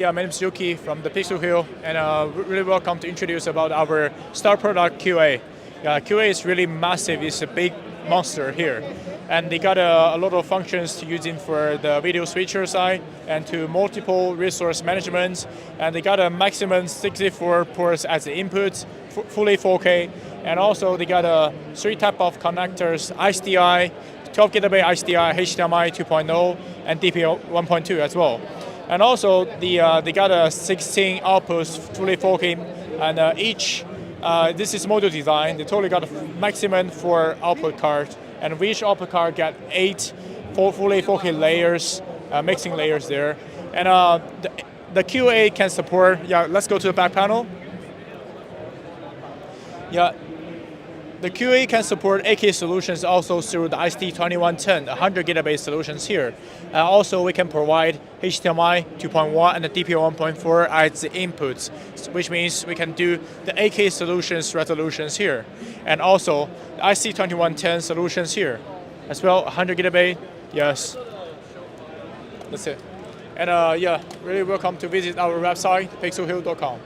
Yeah, my name is Yuki from the Pixelhue, and really welcome to introduce about our star product QA. QA is really massive. It's a big monster here, and they got a lot of functions to using for the video switcher side and to multiple resource management. And they got a maximum 64 ports as the input, fully 4K, and also they got three type of connectors: SDI, 12 gigabit SDI, HDMI 2.0, and DP 1.2 as well. And also, they got 16 outputs, fully 4K, and each, this is module design, they totally got a maximum 4 output cards, and each output card got 8 fully 4K layers, mixing layers there. And the QA can support, let's go to the back panel. The QA can support 8K solutions also through the ST2110, 100 gigabit solutions here. Also, we can provide HDMI 2.1 and the DP 1.4 as the inputs, which means we can do the 8K solutions resolutions here. And also, the ST2110 solutions here. As well, 100 gigabit, yes. That's it. And really welcome to visit our website, pixelhue.com.